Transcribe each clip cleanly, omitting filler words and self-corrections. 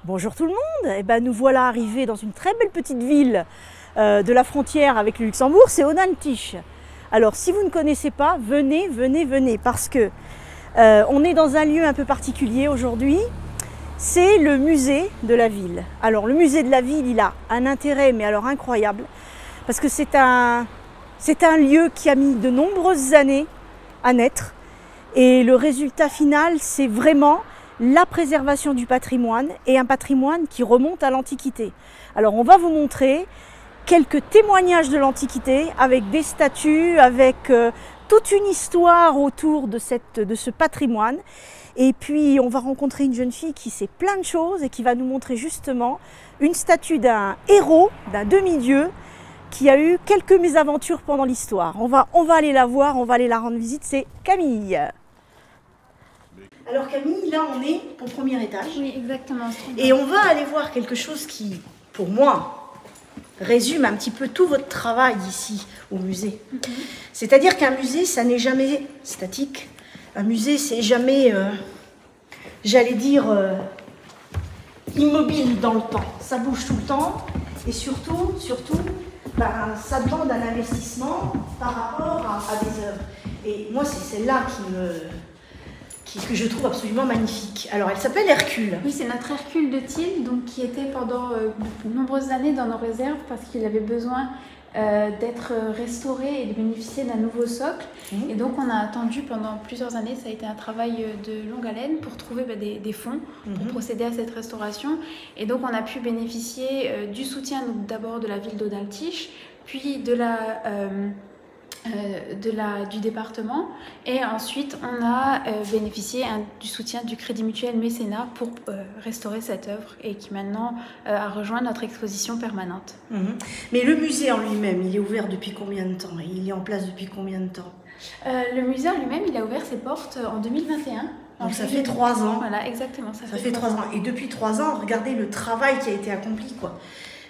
Bonjour tout le monde, eh ben, nous voilà arrivés dans une très belle petite ville de la frontière avec le Luxembourg, c'est Audentiche. Alors si vous ne connaissez pas, venez, parce que on est dans un lieu un peu particulier aujourd'hui, c'est le musée de la ville. Alors le musée de la ville, il a un intérêt mais alors incroyable, parce que c'est un lieu qui a mis de nombreuses années à naître et le résultat final, c'est vraiment la préservation du patrimoine et un patrimoine qui remonte à l'Antiquité. Alors on va vous montrer quelques témoignages de l'Antiquité avec des statues, avec toute une histoire autour de ce patrimoine. Et puis on va rencontrer une jeune fille qui sait plein de choses et qui va nous montrer justement une statue d'un héros, d'un demi-dieu qui a eu quelques mésaventures pendant l'histoire. On va aller la voir, on va aller la rendre visite, c'est Camille. Alors Camille, là on est au premier étage. Oui, exactement. Et on va aller voir quelque chose qui, pour moi, résume un petit peu tout votre travail ici au musée. C'est-à-dire qu'un musée, ça n'est jamais statique. Un musée, c'est jamais, j'allais dire, immobile dans le temps. Ça bouge tout le temps et surtout, ça demande un investissement par rapport à des œuvres. Et moi, c'est celle-là que je trouve absolument magnifique. Alors, elle s'appelle Hercule. Oui, c'est notre Hercule de Thiel, donc qui était pendant de nombreuses années dans nos réserves parce qu'il avait besoin d'être restauré et de bénéficier d'un nouveau socle. Et donc, on a attendu pendant plusieurs années, ça a été un travail de longue haleine pour trouver des fonds pour procéder à cette restauration. Et donc, on a pu bénéficier du soutien d'abord de la ville d'Audentiche, puis du département, et ensuite on a bénéficié du soutien du Crédit Mutuel Mécénat pour restaurer cette œuvre et qui maintenant a rejoint notre exposition permanente. Mais le musée en lui-même, il est ouvert depuis combien de temps? Il est en place depuis combien de temps? Le musée en lui-même, il a ouvert ses portes en 2021. Donc ça fait 3 ans. Voilà, exactement. Ça fait 3 ans. Et depuis 3 ans, regardez le travail qui a été accompli, quoi.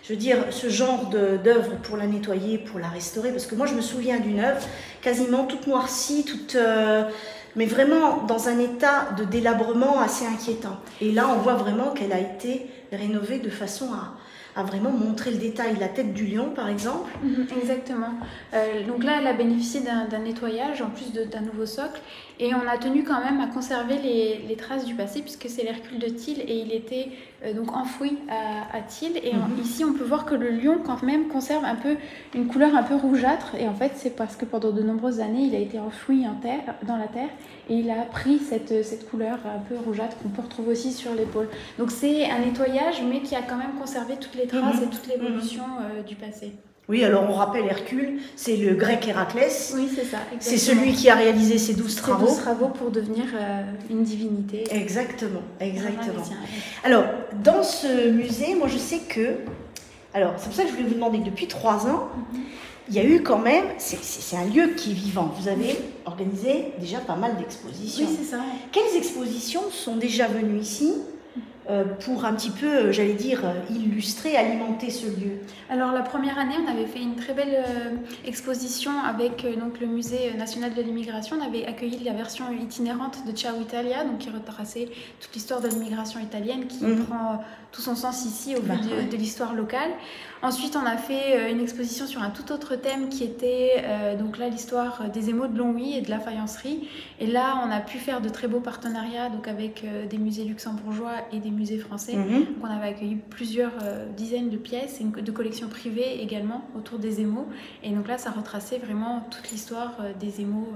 Je veux dire, ce genre d'œuvre pour la nettoyer, pour la restaurer, parce que moi je me souviens d'une œuvre quasiment toute noircie, mais vraiment dans un état de délabrement assez inquiétant. Et là, on voit vraiment qu'elle a été rénovée de façon à vraiment montrer le détail. La tête du lion, par exemple. Exactement. Donc là, elle a bénéficié d'un nettoyage en plus d'un nouveau socle. Et on a tenu quand même à conserver les traces du passé puisque c'est l'Hercule de Thiel et il était donc enfoui à Thiel. Et ici, on peut voir que le lion quand même conserve un peu une couleur un peu rougeâtre. Et en fait, c'est parce que pendant de nombreuses années, il a été enfoui dans la terre et il a pris cette couleur un peu rougeâtre qu'on peut retrouver aussi sur l'épaule. Donc c'est un nettoyage mais qui a quand même conservé toutes les traces et toute l'évolution du passé. Oui, alors on rappelle Hercule, c'est le grec Héraclès. Oui, c'est ça. C'est celui qui a réalisé ces 12 travaux. Ces 12 travaux pour devenir une divinité. Exactement. Alors, dans ce musée, moi je sais que... Alors, c'est pour ça que je voulais vous demander, depuis 3 ans, il y a eu quand même... C'est un lieu qui est vivant. Vous avez organisé déjà pas mal d'expositions. Oui, c'est ça. Quelles expositions sont déjà venues ici pour un petit peu, j'allais dire, illustrer, alimenter ce lieu? Alors la première année, on avait fait une très belle exposition avec donc, le Musée national de l'immigration. On avait accueilli la version itinérante de Ciao Italia, donc qui retraçait toute l'histoire de l'immigration italienne qui prend tout son sens ici au vu de l'histoire locale. Ensuite, on a fait une exposition sur un tout autre thème qui était donc là l'histoire des émaux de Longwy et de la faïencerie. Et là, on a pu faire de très beaux partenariats donc avec des musées luxembourgeois et des musées français. Donc, on avait accueilli plusieurs dizaines de pièces et de collections privées également autour des émaux. Et donc là, ça retraçait vraiment toute l'histoire des émaux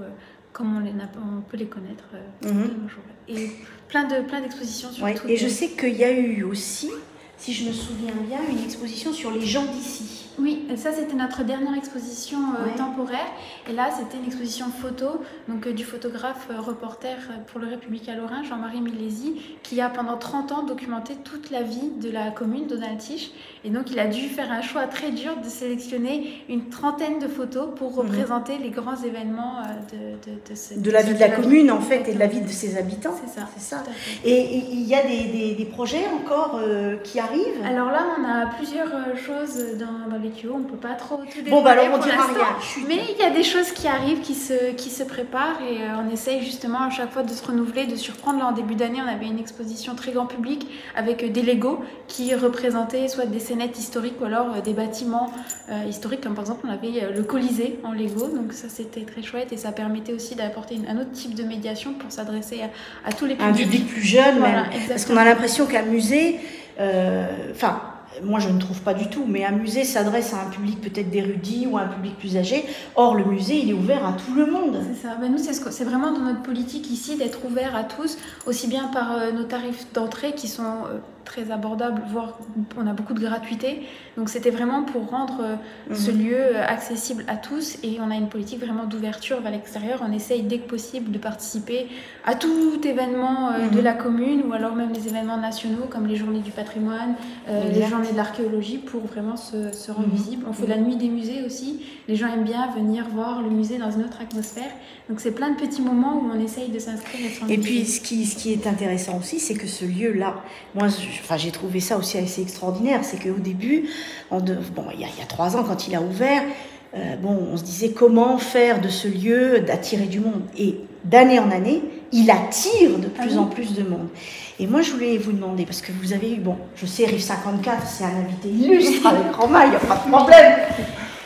comme on peut les connaître de nos jours. Et plein d'expositions sur tout. Et je sais qu'il y a eu aussi, si je me souviens bien, une exposition sur les gens d'ici. Oui, ça c'était notre dernière exposition temporaire. Et là, c'était une exposition photo donc, du photographe reporter pour le Républicain Lorrain, Jean-Marie Milési, qui a pendant 30 ans documenté toute la vie de la commune d'Audentiche. Et donc, il a dû faire un choix très dur de sélectionner une trentaine de photos pour représenter les grands événements de la vie de la commune, en fait, et de la vie de ses habitants. C'est ça. Et il y a des projets encore qui arrivent? Alors là, on a plusieurs choses dans le les tuyaux, on ne peut pas trop tout Bon, bah dévoiler alors on pour dira l'instant. rien. Mais il y a des choses qui arrivent, qui se préparent et on essaye justement à chaque fois de se renouveler, de surprendre. Là, en début d'année, on avait une exposition très grand public avec des Legos qui représentaient soit des scénettes historiques ou alors des bâtiments historiques, comme par exemple on avait le Colisée en Lego. Donc ça, c'était très chouette et ça permettait aussi d'apporter un autre type de médiation pour s'adresser à tous les publics. Un public plus jeune, Voilà, même. Parce qu'on a l'impression qu'un musée, moi je ne trouve pas du tout, mais un musée s'adresse à un public peut-être d'érudits ou à un public plus âgé. Or, le musée, il est ouvert à tout le monde. C'est ça. Ben, nous, c'est vraiment dans notre politique ici d'être ouvert à tous, aussi bien par nos tarifs d'entrée qui sont très abordables, voire on a beaucoup de gratuité. Donc c'était vraiment pour rendre ce lieu accessible à tous et on a une politique vraiment d'ouverture vers l'extérieur. On essaye dès que possible de participer à tout événement de la commune ou alors même les événements nationaux comme les journées du patrimoine, les journées de l'archéologie pour vraiment se rendre visible. On fait la nuit des musées aussi. Les gens aiment bien venir voir le musée dans une autre atmosphère. Donc c'est plein de petits moments où on essaye de s'inscrire. Et puis ce qui est intéressant aussi, c'est que ce lieu-là, moi j'ai trouvé ça aussi assez extraordinaire, c'est qu'au début, il y a 3 ans quand il a ouvert, on se disait comment faire de ce lieu d'attirer du monde. Et d'année en année, il attire de plus en plus de monde. Et moi, je voulais vous demander, parce que vous avez eu, je sais, Rive 54, c'est un invité illustre avec Romain, il n'y a pas de problème.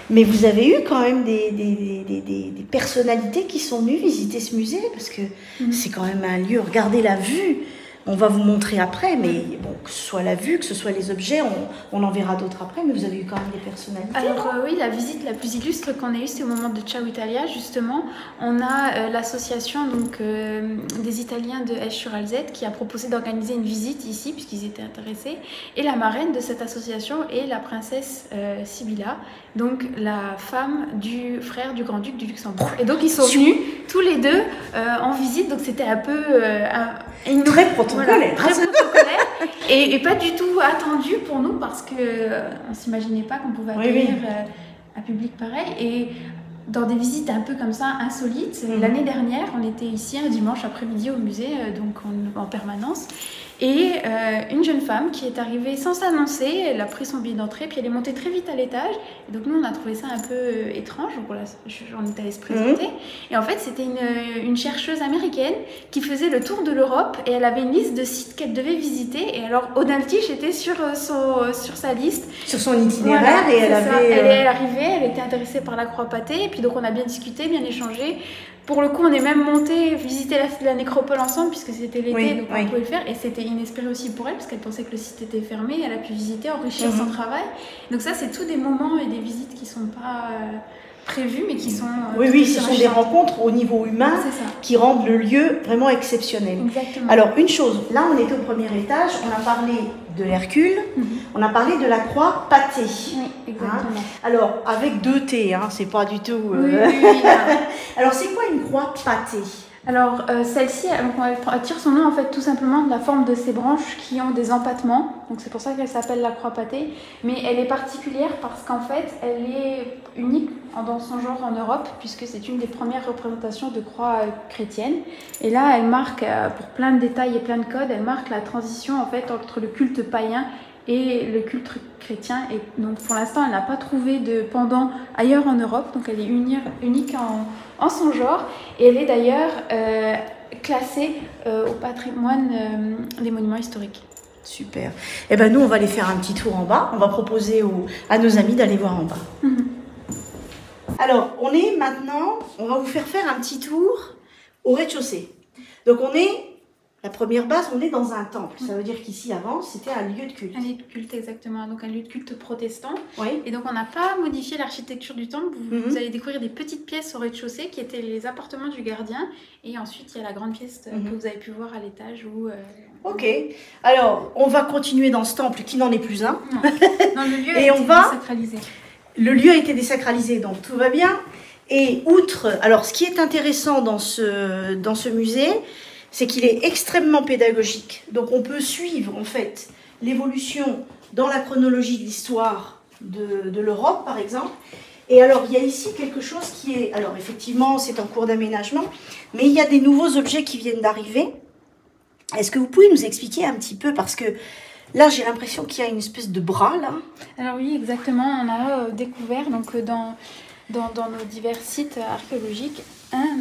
Mais vous avez eu quand même des personnalités qui sont venues visiter ce musée, parce que c'est quand même un lieu, regardez la vue. On va vous montrer après, mais que ce soit la vue, que ce soit les objets, on en verra d'autres après, mais vous avez eu quand même des personnalités. Alors oui, la visite la plus illustre qu'on a eue, c'est au moment de Ciao Italia, justement. On a l'association des Italiens de Esch-sur-Alzette qui a proposé d'organiser une visite ici, puisqu'ils étaient intéressés. Et la marraine de cette association est la princesse Sibylla, donc la femme du frère du grand-duc du Luxembourg. Et donc ils sont venus tous les deux en visite, donc c'était un peu... très protocolaire. Très protocolaire et pas du tout attendu pour nous parce qu'on ne s'imaginait pas qu'on pouvait accueillir un public pareil. Et dans des visites un peu comme ça, insolites, l'année dernière, on était ici un dimanche après-midi au musée, donc en permanence. Et une jeune femme qui est arrivée sans s'annoncer, elle a pris son billet d'entrée, puis elle est montée très vite à l'étage. Et donc nous, on a trouvé ça un peu étrange, donc on est allé se présenter. Et en fait, c'était une chercheuse américaine qui faisait le tour de l'Europe et elle avait une liste de sites qu'elle devait visiter. Et alors, Audaltiche était sur sa liste. Sur son itinéraire, voilà, et elle avait... Elle est arrivée, elle était intéressée par la croix pâtée, et puis donc on a bien discuté, bien échangé. Pour le coup, on est même monté visiter la nécropole ensemble, puisque c'était l'été, donc on pouvait le faire. Et c'était inespéré aussi pour elle, parce qu'elle pensait que le site était fermé. Elle a pu visiter, enrichir son travail. Donc ça, c'est tous des moments et des visites qui ne sont pas prévues, mais qui sont... ce sont des rencontres au niveau humain qui rendent le lieu vraiment exceptionnel. Exactement. Alors, une chose, là, on était au premier étage, on a parlé de l'Hercule, on a parlé de la croix pâtée. Oui, exactement. Alors, avec 2 T, c'est pas du tout... Alors, c'est quoi une croix pâtée ? Alors, celle-ci, elle tire son nom en fait tout simplement de la forme de ses branches qui ont des empattements. Donc, c'est pour ça qu'elle s'appelle la croix pâtée. Mais elle est particulière parce qu'en fait, elle est unique dans son genre en Europe, puisque c'est une des premières représentations de croix chrétienne. Et là, elle marque, pour plein de détails et plein de codes, elle marque la transition en fait entre le culte païen et le culte chrétien. Et donc, pour l'instant, elle n'a pas trouvé de pendant ailleurs en Europe. Donc, elle est unique en son genre. Et elle est d'ailleurs classée au patrimoine des monuments historiques. Super. Eh bien, nous, on va aller faire un petit tour en bas. On va proposer à nos amis d'aller voir en bas. Alors, on va vous faire un petit tour au rez-de-chaussée. Donc, la première base, on est dans un temple. Ça veut dire qu'ici, avant, c'était un lieu de culte. Un lieu de culte, exactement. Donc, un lieu de culte protestant. Oui. Et donc, on n'a pas modifié l'architecture du temple. Vous allez découvrir des petites pièces au rez-de-chaussée qui étaient les appartements du gardien. Et ensuite, il y a la grande pièce que vous avez pu voir à l'étage où... Ok. Alors, on va continuer dans ce temple qui n'en est plus un. Non, le lieu a été désacralisé. Le lieu a été désacralisé, donc tout va bien. Et alors, ce qui est intéressant dans ce musée, c'est qu'il est extrêmement pédagogique. Donc, on peut suivre, en fait, l'évolution dans la chronologie de l'histoire de l'Europe, par exemple. Et alors, il y a ici quelque chose qui est... Alors, effectivement, c'est en cours d'aménagement, mais il y a des nouveaux objets qui viennent d'arriver. Est-ce que vous pouvez nous expliquer un petit peu, parce que Là, j'ai l'impression qu'il y a une espèce de bras, là. Alors oui, exactement. On a découvert donc, dans nos divers sites archéologiques,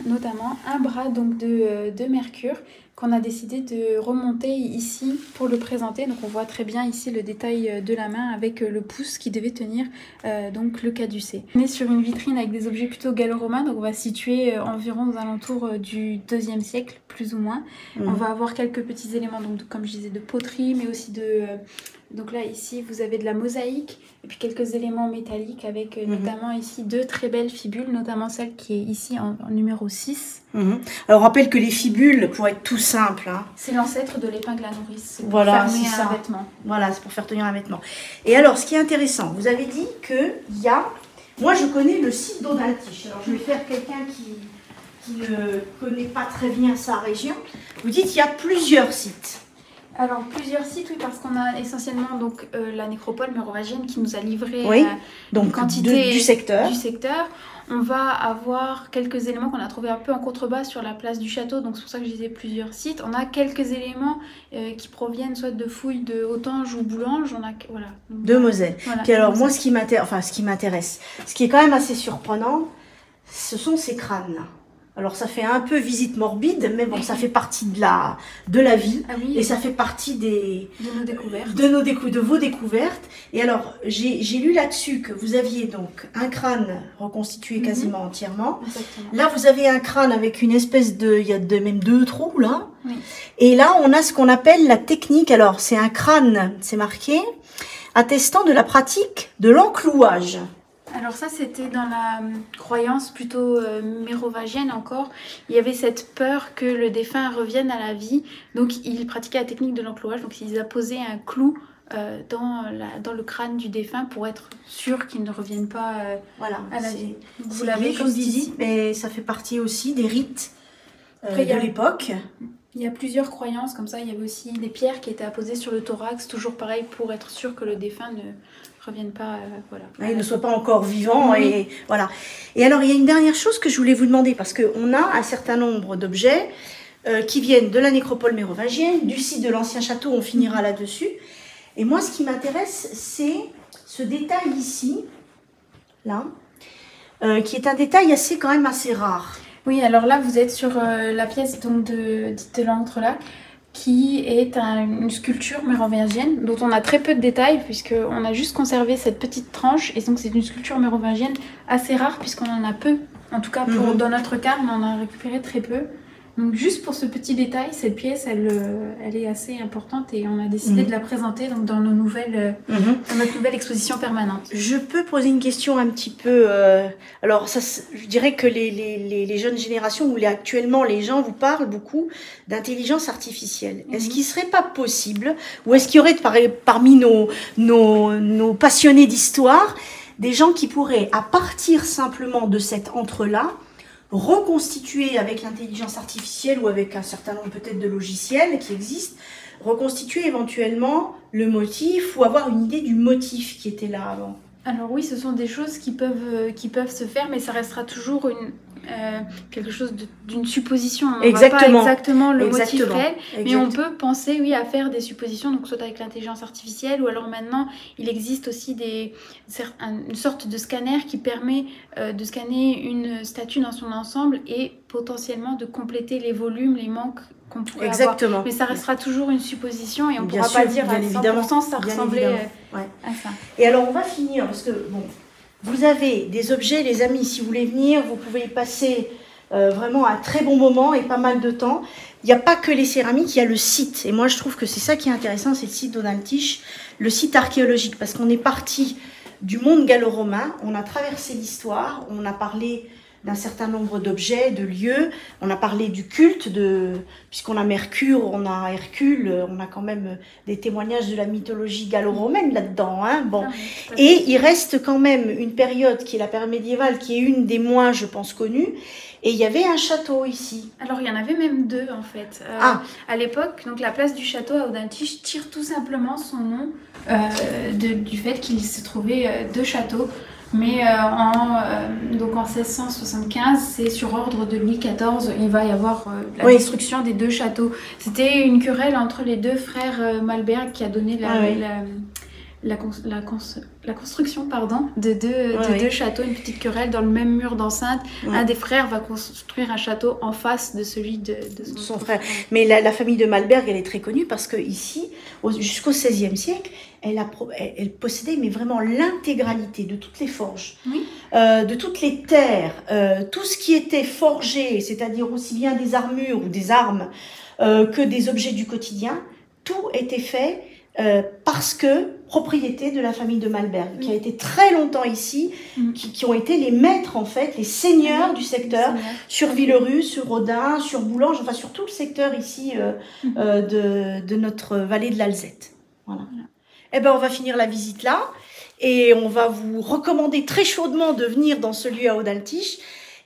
notamment un bras donc, de Mercure qu'on a décidé de remonter ici pour le présenter. Donc on voit très bien ici le détail de la main avec le pouce qui devait tenir donc le caducée. On est sur une vitrine avec des objets plutôt gallo-romains, donc on va se situer environ aux alentours du 2e siècle, plus ou moins. On va avoir quelques petits éléments, donc, comme je disais, de poterie, mais aussi de... donc là, ici, vous avez de la mosaïque et puis quelques éléments métalliques avec notamment ici 2 très belles fibules, notamment celle qui est ici en numéro 6. Alors, on rappelle que les fibules, pour être tout simple, hein, c'est l'ancêtre de l'épingle à nourrice. C'est pour voilà, fermer un vêtement. Voilà, c'est pour faire tenir un vêtement. Et alors, ce qui est intéressant, vous avez dit qu'il y a... Moi, je connais le site d'Audintiche. Alors, je vais faire quelqu'un qui ne connaît pas très bien sa région. Vous dites qu'il y a plusieurs sites. Alors, plusieurs sites, oui, parce qu'on a essentiellement donc, la nécropole mérovingienne qui nous a livré donc, une quantité du secteur. On va avoir quelques éléments qu'on a trouvés un peu en contrebas sur la place du château, donc c'est pour ça que je disais plusieurs sites. On a quelques éléments qui proviennent soit de fouilles de Hautange ou Boulange. Voilà. De Moselle. Voilà, puis alors, moi, ce qui m'intéresse, ce qui est quand même assez surprenant, ce sont ces crânes-là. Alors ça fait un peu visite morbide, mais bon, ça fait partie de la vie, et ça fait partie de nos découvertes. De vos découvertes. Et alors, j'ai lu là-dessus que vous aviez donc un crâne reconstitué quasiment entièrement. Exactement. Là, vous avez un crâne avec une espèce de... Il y a même 2 trous, là. Oui. Et là, on a ce qu'on appelle la technique. Alors, c'est un crâne, c'est marqué, attestant de la pratique de l'enclouage. Alors ça, c'était dans la croyance plutôt mérovingienne encore. Il y avait cette peur que le défunt revienne à la vie. Donc, ils pratiquaient la technique de l'enclouage. Donc, ils apposaient un clou dans le crâne du défunt pour être sûr qu'il ne revienne pas à la vie. Vous l'avez, comme dit, mais ça fait partie aussi des rites de l'époque. Il y a plusieurs croyances comme ça. Il y avait aussi des pierres qui étaient apposées sur le thorax, toujours pareil, pour être sûr que le défunt ne reviennent pas, il ne soit pas encore vivant, et voilà. Et alors, il y a une dernière chose que je voulais vous demander, parce qu'on a un certain nombre d'objets qui viennent de la nécropole mérovingienne, du site de l'ancien château, on finira là-dessus. Et moi, ce qui m'intéresse, c'est ce détail ici, là, qui est un détail quand même assez rare. Oui, alors là, vous êtes sur la pièce donc, de l'antre-là, qui est une sculpture mérovingienne dont on a très peu de détails puisqu'on a juste conservé cette petite tranche, et donc c'est une sculpture mérovingienne assez rare puisqu'on en a peu, en tout cas dans notre cas on en a récupéré très peu. Donc juste pour ce petit détail, cette pièce elle est assez importante et on a décidé de la présenter donc, dans notre nouvelle exposition permanente. Je peux poser une question un petit peu... alors ça, je dirais que les jeunes générations, ou actuellement les gens vous parlent beaucoup d'intelligence artificielle. Est-ce qu'il ne serait pas possible, ou est-ce qu'il y aurait parmi nos passionnés d'histoire, des gens qui pourraient, à partir simplement de cet entre-là, reconstituer avec l'intelligence artificielle ou avec un certain nombre peut-être de logiciels qui existent, reconstituer éventuellement le motif ou avoir une idée du motif qui était là avant? Alors oui, ce sont des choses qui peuvent se faire, mais ça restera toujours quelque chose d'une supposition. On va pas exactement le motif réel, mais on peut penser à faire des suppositions, donc soit avec l'intelligence artificielle, ou alors maintenant il existe aussi une sorte de scanner qui permet de scanner une statue dans son ensemble et potentiellement de compléter les volumes, les manques qu'on pourrait avoir. Mais ça restera toujours une supposition et on ne pourra pas dire à 100% ça ressemblait à ça. Et alors on va finir parce que vous avez des objets, les amis, si vous voulez venir, vous pouvez y passer vraiment un très bon moment et pas mal de temps. Il n'y a pas que les céramiques, il y a le site. Et moi, je trouve que c'est ça qui est intéressant, c'est le site d'Audintiche, le site archéologique, parce qu'on est parti du monde gallo-romain, on a traversé l'histoire, on a parlé d'un certain nombre d'objets, de lieux, on a parlé du culte, puisqu'on a Mercure, on a Hercule, on a quand même des témoignages de la mythologie gallo-romaine là-dedans. Et il reste quand même une période qui est la période médiévale, qui est une des moins, je pense, connues. Et il y avait un château ici. Alors il y en avait même 2 en fait. À l'époque, donc la place du château à Audintiche tire tout simplement son nom du fait qu'il se trouvait 2 châteaux. Mais donc en 1675, c'est sur ordre de Louis XIV, il va y avoir la destruction des 2 châteaux. C'était une querelle entre les 2 frères Malberg qui a donné la construction de deux châteaux, une petite querelle dans le même mur d'enceinte. Un des frères va construire un château en face de celui de son frère. Mais la famille de Malberg, elle est très connue parce que ici, jusqu'au XVIe siècle, elle possédait mais vraiment l'intégralité de toutes les forges, de toutes les terres, tout ce qui était forgé, c'est-à-dire aussi bien des armures ou des armes que des objets du quotidien. Tout était fait parce que propriété de la famille de Malberg, qui a été très longtemps ici, qui ont été les maîtres en fait, les seigneurs du secteur, sur Villerus, sur Rodin, sur Boulange, enfin sur tout le secteur ici de notre vallée de l'Alzette. Voilà. Eh ben on va finir la visite là, et on va vous recommander très chaudement de venir dans ce lieu à Haut-d'Altiche.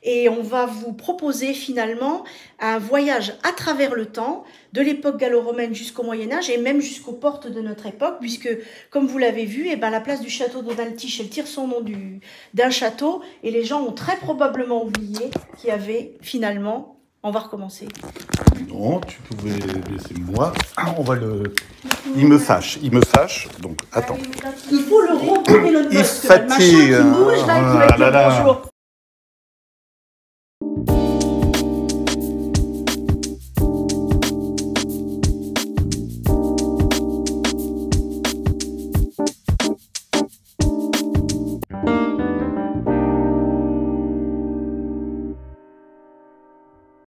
Et on va vous proposer finalement un voyage à travers le temps, de l'époque gallo-romaine jusqu'au Moyen-Âge et même jusqu'aux portes de notre époque, puisque, comme vous l'avez vu, eh ben, la place du château d'Haut-d'Altiche, elle tire son nom d'un château, et les gens ont très probablement oublié qu'il y avait finalement... On va recommencer. Non, tu pouvais laisser moi. On va le... Il me fâche. Donc, attends. Il faut le reprendre le Il fatigue. machin qui bouge là, qui va être le bonjour.